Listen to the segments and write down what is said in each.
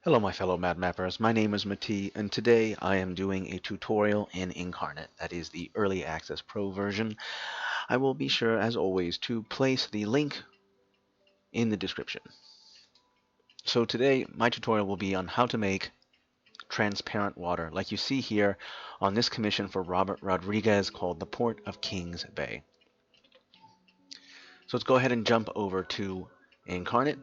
Hello my fellow Mad Mappers, my name is Mati, and today I am doing a tutorial in Inkarnate, that is the Early Access Pro version. I will be sure, as always, to place the link in the description. So today, my tutorial will be on how to make transparent water, like you see here on this commission for Robert Rodriguez called The Port of Kings Bay. So let's go ahead and jump over to Inkarnate.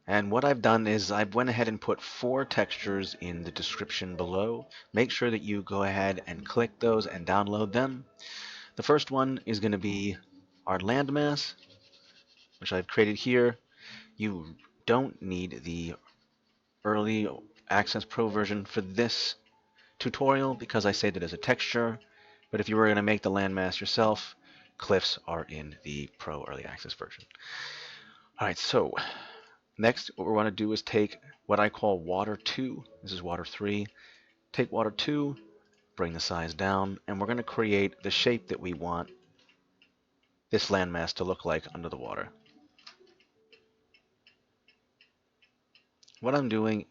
And what I've done is I've went ahead and put 4 textures in the description below. Make sure that you go ahead and click those and download them. The first one is going to be our landmass, which I've created here. You don't need the early access pro version for this tutorial because I saved it as a texture. But if you were going to make the landmass yourself, cliffs are in the pro early access version. Alright, so next, what we want to do is take what I call water 2. This is water 3. Take water 2, bring the size down, and we're going to create the shape that we want this landmass to look like under the water. What I'm doing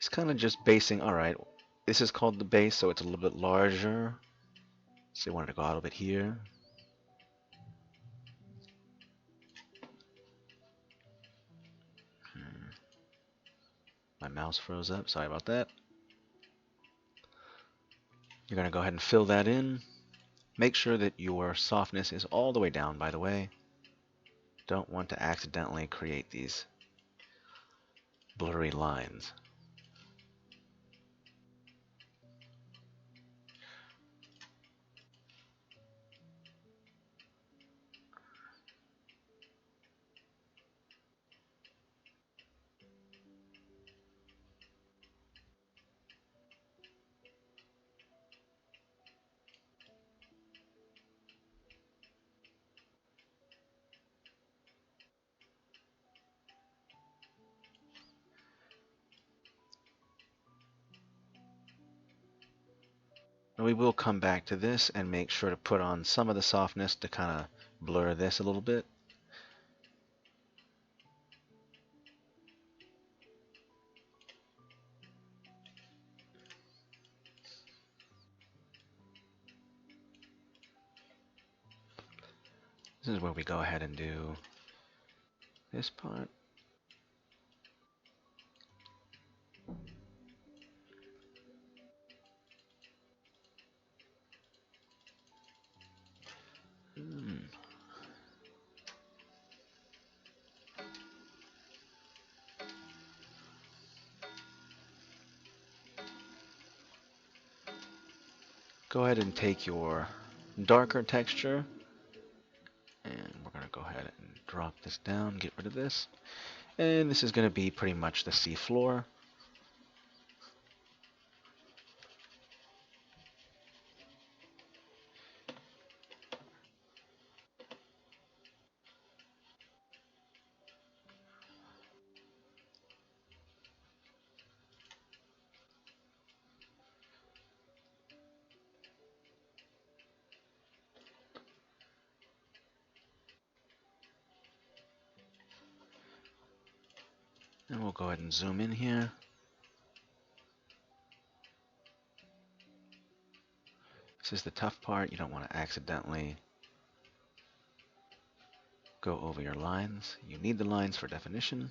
is kind of just basing, alright, this is called the base, so it's a little bit larger. So I wanted to go out a little bit here. My mouse froze up, sorry about that. You're going to go ahead and fill that in. Make sure that your softness is all the way down, by the way. Don't want to accidentally create these blurry lines. And we will come back to this and make sure to put on some of the softness to kind of blur this a little bit. This is where we go ahead and do this part. Go ahead and take your darker texture, and we're going to go ahead and drop this down, get rid of this. And this is going to be pretty much the sea floor. And we'll go ahead and zoom in here. This is the tough part. You don't want to accidentally go over your lines. You need the lines for definition.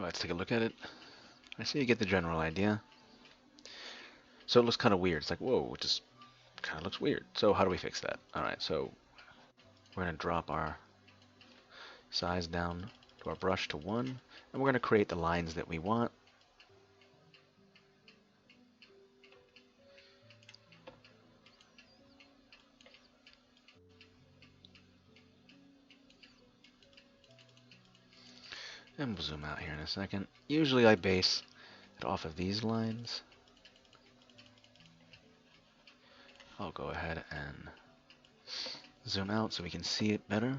let's take a look at it. I see you get the general idea. So it looks kind of weird. It's like, whoa, it just kind of looks weird. So how do we fix that? Alright, so we're going to drop our size down to our brush to 1, and we're going to create the lines that we want. And we'll zoom out here in a second. Usually I base it off of these lines. I'll go ahead and zoom out so we can see it better.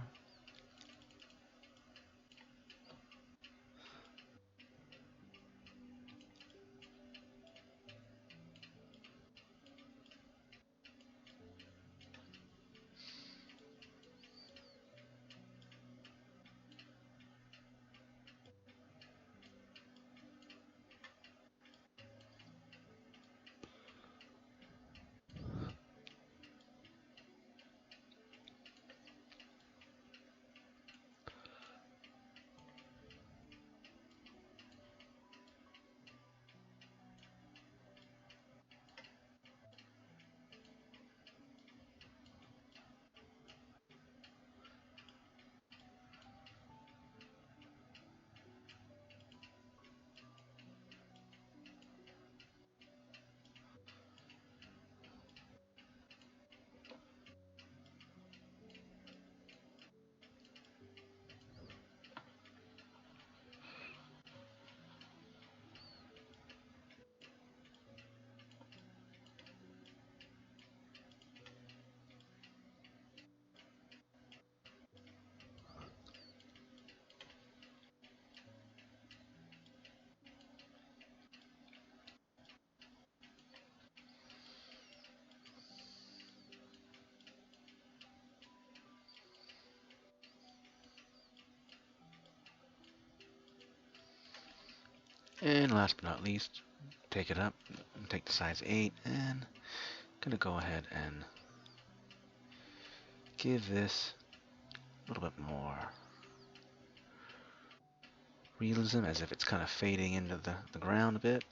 And last but not least, take it up, take the size 8, and I'm going to go ahead and give this a little bit more realism, as if it's kind of fading into the ground a bit.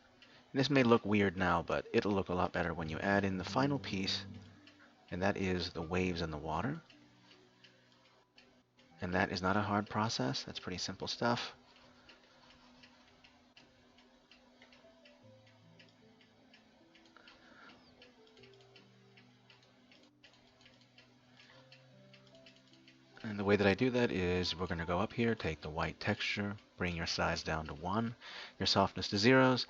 And this may look weird now, but it'll look a lot better when you add in the final piece, and that is the waves in the water. And that is not a hard process. That's pretty simple stuff. And the way that I do that is we're going to go up here, take the white texture, bring your size down to 1, your softness to 0s,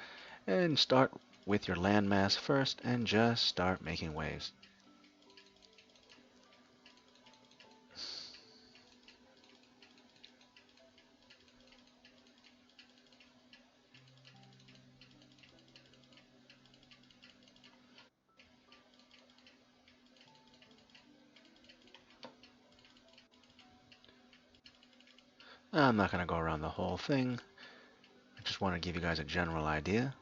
and start with your landmass first and just start making waves. I'm not going to go around the whole thing. I just want to give you guys a general idea.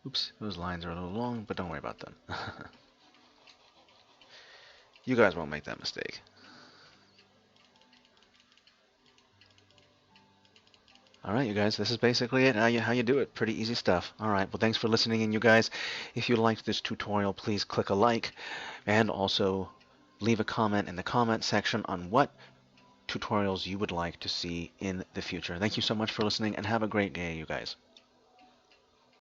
Oops, those lines are a little long, but don't worry about them. You guys won't make that mistake. Alright, you guys, this is basically it, how you do it. Pretty easy stuff. Alright, well, thanks for listening in, you guys. If you liked this tutorial, please click a like, and also leave a comment in the comment section on what tutorials you would like to see in the future. Thank you so much for listening, and have a great day, you guys.